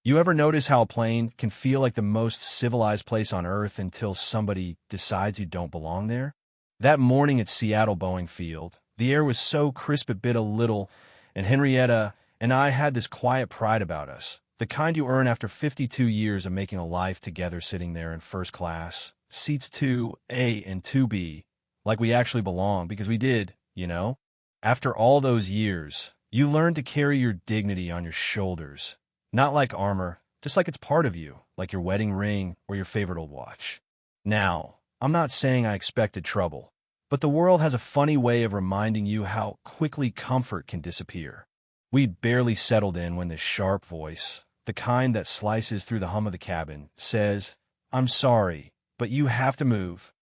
You ever notice how a plane can feel like the most civilized place on Earth until somebody decides you don't belong there? That morning at Seattle Boeing Field, the air was so crisp it bit a little, and Henrietta and I had this quiet pride about us, the kind you earn after 52 years of making a life together sitting there in first class, seats 2A and 2B, like we actually belong, because we did, you know? After all those years, you learn to carry your dignity on your shoulders. Not like armor, just like it's part of you, like your wedding ring or your favorite old watch. Now, I'm not saying I expected trouble, but the world has a funny way of reminding you how quickly comfort can disappear. We'd barely settled in when this sharp voice, the kind that slices through the hum of the cabin, says, "I'm sorry, but you have to move."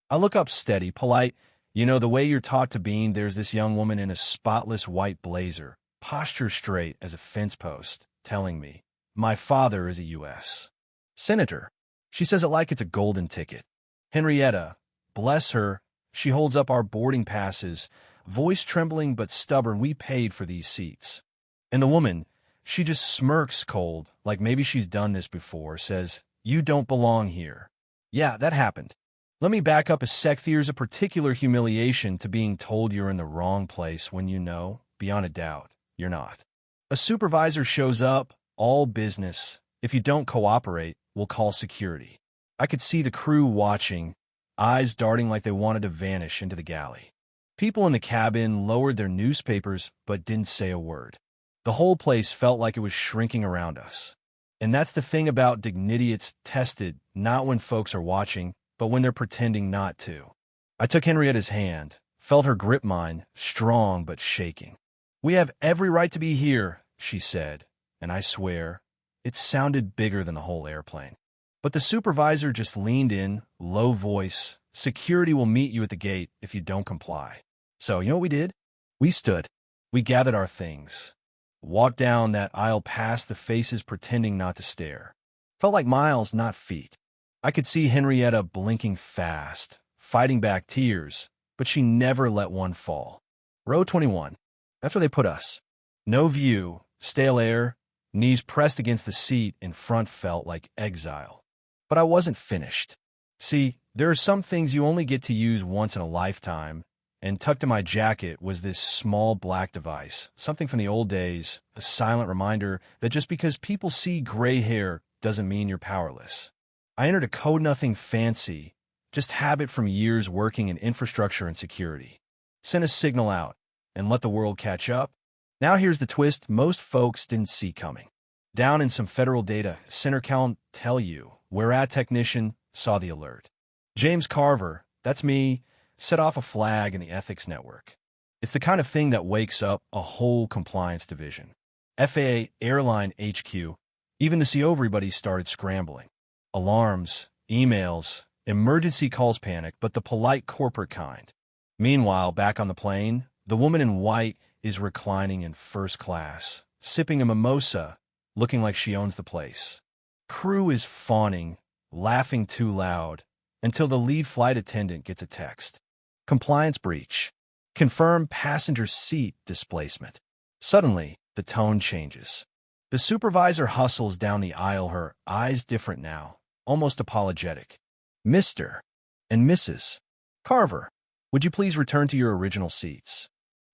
I look up steady, polite, the way you're taught to be. There's this young woman in a spotless white blazer, posture straight as a fence post, telling me, "My father is a U.S. Senator." She says it like it's a golden ticket. Henrietta, bless her, she holds up our boarding passes, voice trembling but stubborn. We paid for these seats. And the woman, she just smirks cold, like maybe she's done this before, says, "You don't belong here." Yeah, that happened. Let me back up a sec. There's a particular humiliation to being told you're in the wrong place when you know, beyond a doubt, you're not. A supervisor shows up, all business. If you don't cooperate, we'll call security. I could see the crew watching, eyes darting like they wanted to vanish into the galley. People in the cabin lowered their newspapers but didn't say a word. The whole place felt like it was shrinking around us. And that's the thing about dignity, it's tested, not when folks are watching, but when they're pretending not to. I took Henrietta's hand, felt her grip mine, strong but shaking. "We have every right to be here," she said, and I swear, it sounded bigger than the whole airplane. But the supervisor just leaned in, low voice, "Security will meet you at the gate if you don't comply." So, you know what we did? We stood. We gathered our things. Walked down that aisle past the faces pretending not to stare. Felt like miles, not feet. I could see Henrietta blinking fast, fighting back tears, but she never let one fall. Row 21. That's where they put us. No view, stale air, knees pressed against the seat in front felt like exile. But I wasn't finished. See, there are some things you only get to use once in a lifetime, and tucked in my jacket was this small black device, something from the old days, a silent reminder that just because people see gray hair doesn't mean you're powerless. I entered a code nothing fancy, just habit from years working in infrastructure and security. Sent a signal out, and let the world catch up. Now here's the twist most folks didn't see coming. Down in some federal data center count tell you, where at technician saw the alert. James Carver, that's me, set off a flag in the ethics network. It's the kind of thing that wakes up a whole compliance division. FAA Airline HQ, even the CO everybody started scrambling. Alarms, emails, emergency calls panic, but the polite corporate kind. Meanwhile, back on the plane, the woman in white is reclining in first class, sipping a mimosa, looking like she owns the place. Crew is fawning, laughing too loud, until the lead flight attendant gets a text. Compliance breach. Confirm passenger seat displacement. Suddenly, the tone changes. The supervisor hustles down the aisle, her eyes different now, almost apologetic. "Mr. and Mrs. Carver, would you please return to your original seats?"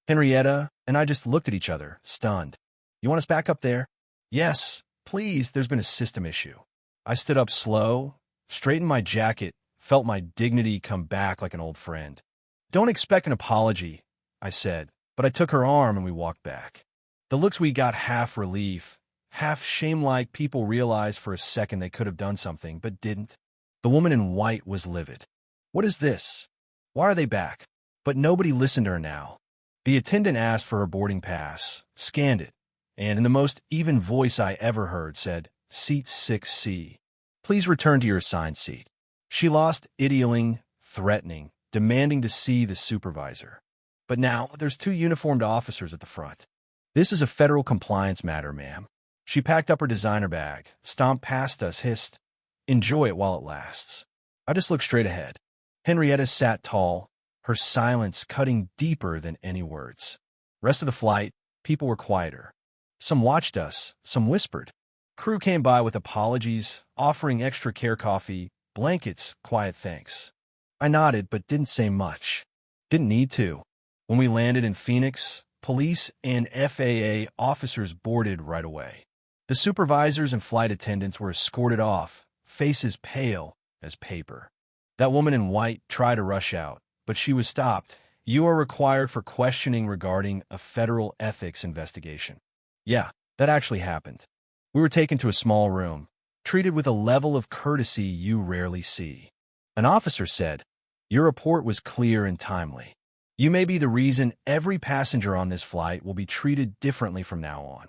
Henrietta and I just looked at each other, stunned. "You want us back up there?" "Yes, please, there's been a system issue." I stood up slow, straightened my jacket, felt my dignity come back like an old friend. "Don't expect an apology," I said, but I took her arm and we walked back. The looks we got, half relief, half shame, like people realized for a second they could have done something, but didn't. The woman in white was livid. "What is this? Why are they back?" But nobody listened to her now. The attendant asked for her boarding pass, scanned it, and in the most even voice I ever heard said, "Seat 6C. Please return to your assigned seat." She lost, idealing, threatening, demanding to see the supervisor. But now there's two uniformed officers at the front. "This is a federal compliance matter, ma'am." She packed up her designer bag, stomped past us, hissed, "Enjoy it while it lasts." I just looked straight ahead. Henrietta sat tall, her silence cutting deeper than any words. Rest of the flight, people were quieter. Some watched us, some whispered. Crew came by with apologies, offering extra care coffee, blankets, quiet thanks. I nodded but didn't say much. Didn't need to. When we landed in Phoenix, police and FAA officers boarded right away. The supervisors and flight attendants were escorted off, faces pale as paper. That woman in white tried to rush out, but she was stopped. You are required for questioning regarding a federal ethics investigation. Yeah, that actually happened. We were taken to a small room, treated with a level of courtesy you rarely see. An officer said, "Your report was clear and timely. You may be the reason every passenger on this flight will be treated differently from now on."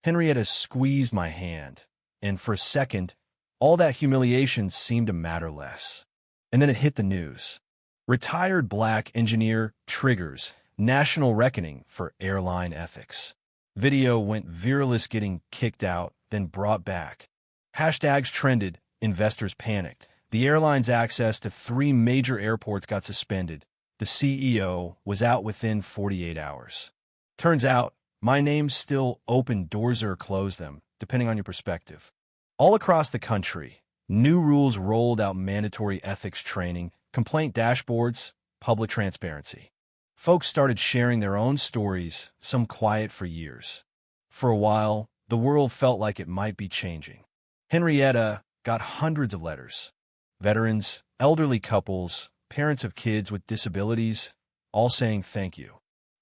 Henrietta squeezed my hand, and for a second, all that humiliation seemed to matter less. And then it hit the news. Retired black engineer triggers national reckoning for airline ethics. Video went viralist getting kicked out, then brought back. Hashtags trended, investors panicked. The airline's access to 3 major airports got suspended. The CEO was out within 48 hours. Turns out, my name still opened doors or closed them, depending on your perspective. All across the country, new rules rolled out: mandatory ethics training, complaint dashboards, public transparency. Folks started sharing their own stories, some quiet for years. For a while, the world felt like it might be changing. Henrietta got hundreds of letters. Veterans, elderly couples, parents of kids with disabilities, all saying thank you.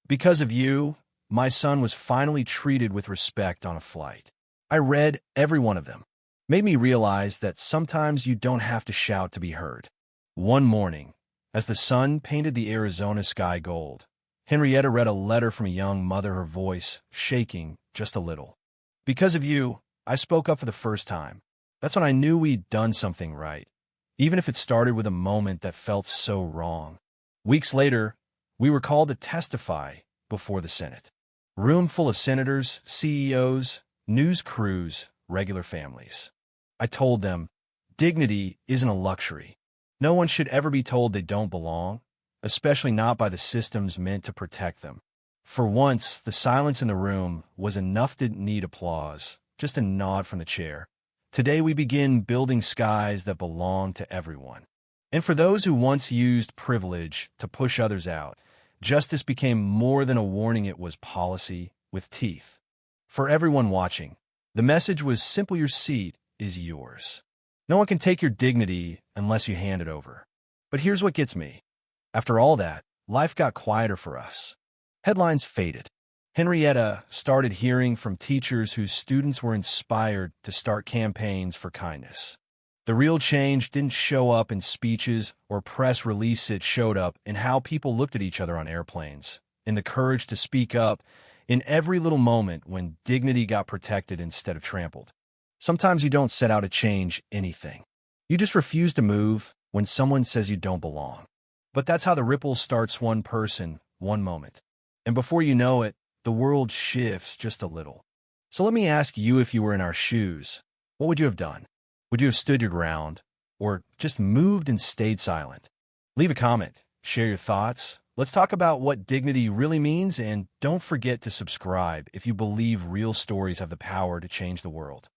Because of you, my son was finally treated with respect on a flight. I read every one of them. Made me realize that sometimes you don't have to shout to be heard. One morning, as the sun painted the Arizona sky gold, Henrietta read a letter from a young mother, her voice shaking just a little. "Because of you, I spoke up for the first time. That's when I knew we'd done something right, even if it started with a moment that felt so wrong." Weeks later, we were called to testify before the Senate. Room full of senators, CEOs, news crews, regular families. I told them, dignity isn't a luxury. No one should ever be told they don't belong, especially not by the systems meant to protect them. For once, the silence in the room was enough to need applause, just a nod from the chair. Today we begin building skies that belong to everyone. And for those who once used privilege to push others out, justice became more than a warning, it was policy with teeth. For everyone watching, the message was simple: your seat is yours. No one can take your dignity unless you hand it over. But here's what gets me. After all that, life got quieter for us. Headlines faded. Henrietta started hearing from teachers whose students were inspired to start campaigns for kindness. The real change didn't show up in speeches or press releases. It showed up in how people looked at each other on airplanes, in the courage to speak up, in every little moment when dignity got protected instead of trampled. Sometimes you don't set out to change anything. You just refuse to move when someone says you don't belong. But that's how the ripple starts: one person, one moment. And before you know it, the world shifts just a little. So let me ask you, if you were in our shoes, what would you have done? Would you have stood your ground, or just moved and stayed silent? Leave a comment, share your thoughts. Let's talk about what dignity really means, and don't forget to subscribe if you believe real stories have the power to change the world.